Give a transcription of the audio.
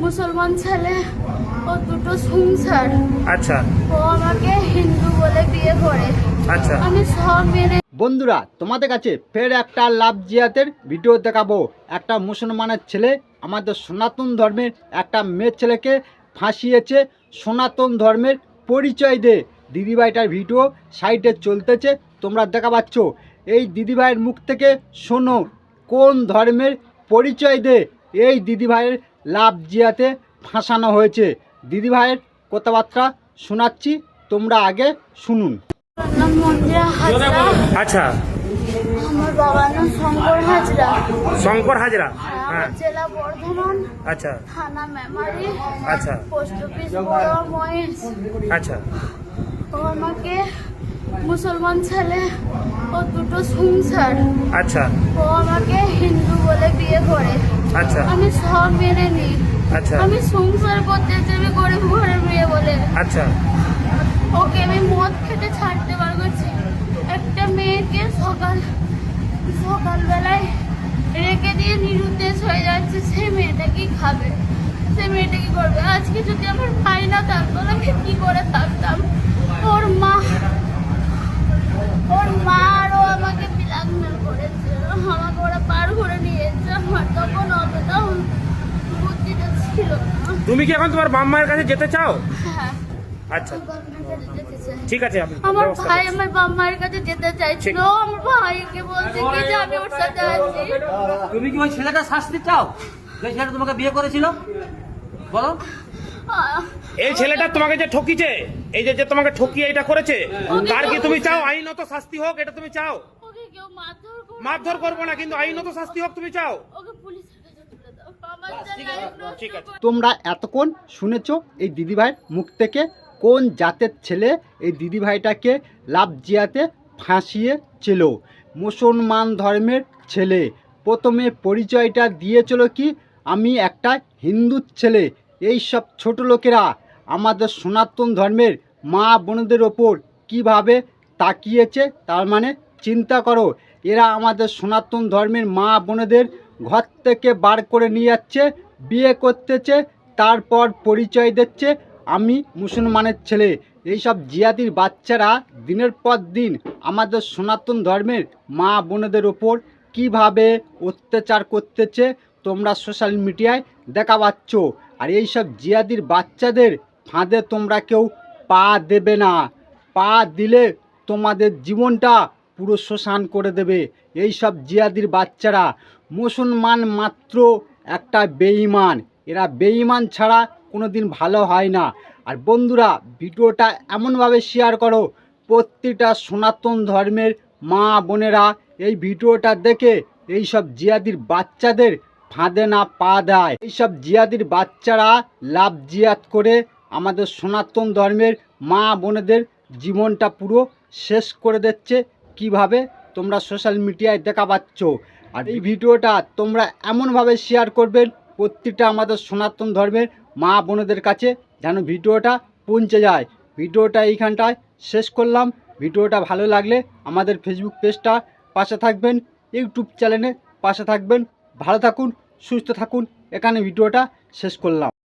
মুসলমান ছেলে ও দুটো সংসার। আচ্ছা ও আমাকে হিন্দু বলে বিয়ে করে। আচ্ছা আমি সব মেনে। বন্ধুরা, তোমাদের কাছে ফের একটা লাভ জিহাদের ভিডিও দেখাবো। একটা মুসলমানের ছেলে আমাদের সনাতন ধর্মের একটা মেয়ের ছেলেকে ফাঁসিয়েছে সনাতন ধর্মের পরিচয় দিয়ে। দিদিভাইটার ভিডিও সাইডে চলতেছে, তোমরা দেখা পাচ্ছ। এই দিদিভাইয়ের মুখ থেকে শোনো কোন ধর্মের পরিচয় দিয়ে এই দিদিভাইয়ের লাভ জিহাদে ফাঁসানো হয়েছে। দিদিভাইয়ের কথাবার্তা শোনাচ্ছি, তোমরা আগে শুনুন। নাম মন্দিরা হাজরা। আচ্ছা আমার বাবার নাম শঙ্কর হাজরা। শঙ্কর হাজরা। আমার হ্যাঁ জেলা বর্ধমান, আচ্ছা থানা মেমারি, আচ্ছা পোস্ট অফিস বড় মহেশ। আচ্ছা ও আমাকে মুসলমান ছেলে ও দুটো সংসার। আচ্ছা ও আমাকে হিন্দু বলে বিয়ে করে। আচ্ছা আমি সব মেনে নিই। আচ্ছা আমি সংসার করতে চাই গরিব ঘরের মেয়ে বলে। আচ্ছা ওকে আমি মদ খেতে ছাড়তে পারবো। একটা মেয়েকে সকালবেলায় রেখে দিয়ে নিরুদ্দেশ হয়ে যাচ্ছে, সেই মেয়েটা কি খাবে, সেই মেয়েটা কি করবে? আজকে যদি আমার ভাই না থাকতো, আমি কি করে থাকতাম? ওর মা আরও আমাকে ব্ল্যাকমেল করেছে, আমাকে ওরা পার করে নিয়েছে। আমার তখন অতটাও বুদ্ধিটা ছিল না। তুমি কি এখন তোমার বাবা মায়ের কাছে যেতে চাও? হ্যাঁ, আচ্ছা বাবার কাছে যেতে চাই। ঠিক আছে, আমি আমার ব্যবস্থা ভাই করছি। আমার বাবা মায়ের কাছে যেতে চাইছিল। আমার ভাইকে বলছে কি যে আমি ওর সাথে আছি। তুমি কি ওই ছেলেটা শাস্তি চাও যে ছেলেটা তোমাকে বিয়ে করেছিল? বলো। এই ছেলেটা তোমাকে যে ঠকিছে, এই যে যে তোমাকে ঠকিয়ে এটা করেছে, তার কি তুমি চাও আইনত শাস্তি হোক? এটা তুমি চাও? ওকে কেউ মারধর করবো না, কিন্তু আইনত শাস্তি হোক তুমি চাও? ওকে পুলিশের কাছে তুলে দাও। আমার যা লাইফ নষ্ট ঠিক আছে। তোমরা এতক্ষণ শুনেছো এই দিদিভাইয়ের মুখ থেকে কোন জাতের ছেলে এই দিদিভাইটাকে লাভ জিহাদে ফাঁসিয়েছিল। মুসলমান ধর্মের ছেলে। প্রথমে পরিচয়টা দিয়েছিল কি আমি একটা হিন্দুর ছেলে। এই সব ছোট লোকেরা আমাদের সনাতন ধর্মের মা বোনদের ওপর কিভাবে তাকিয়েছে, তার মানে চিন্তা করো। এরা আমাদের সনাতন ধর্মের মা বোনেদের ঘর থেকে বার করে নিয়ে যাচ্ছে, বিয়ে করতেছে, তারপর পরিচয় দিচ্ছে আমি মুসলমানের ছেলে। এইসব জিহাদির বাচ্চারা দিনের পর দিন আমাদের সনাতন ধর্মের মা বোনেদের ওপর কিভাবে অত্যাচার করতেছে তোমরা সোশ্যাল মিডিয়ায় দেখা পাচ্ছ। আর এইসব জিহাদির বাচ্চাদের ফাঁদে তোমরা কেউ পা দেবে না। পা দিলে তোমাদের জীবনটা পুরো শ্মশান করে দেবে। এই সব জিহাদির বাচ্চারা মুসলমান মাত্র একটা বেঈমান। এরা বেঈমান ছাড়া কোনো দিন ভালো হয় না। আর বন্ধুরা, ভিডিওটা এমনভাবে শেয়ার করো প্রত্যেকটা সনাতন ধর্মের মা বোনেরা এই ভিডিওটা দেখে এই সব জিহাদির বাচ্চাদের ফাঁদে না পা দেয়। এইসব জিহাদির বাচ্চারা লাভ জিহাদ করে আমাদের সনাতন ধর্মের মা বোনেদের জীবনটা পুরো শেষ করে দিচ্ছে। কিভাবে তোমরা সোশ্যাল মিডিয়ায় দেখা পাচ্ছ। আর এই ভিডিওটা তোমরা এমনভাবে শেয়ার করবেন প্রত্যেকটা আমাদের সনাতন ধর্মের মা বোনেদের কাছে, যেন ভিডিওটা পৌঁছে যায়। ভিডিওটা এইখানটায় শেষ করলাম। ভিডিওটা ভালো লাগলে আমাদের ফেসবুক পেজটা পাশে থাকবেন, ইউটিউব চ্যানেলে পাশে থাকবেন। ভালো থাকুন, সুস্থ থাকুন। এখানে ভিডিওটা শেষ করলাম।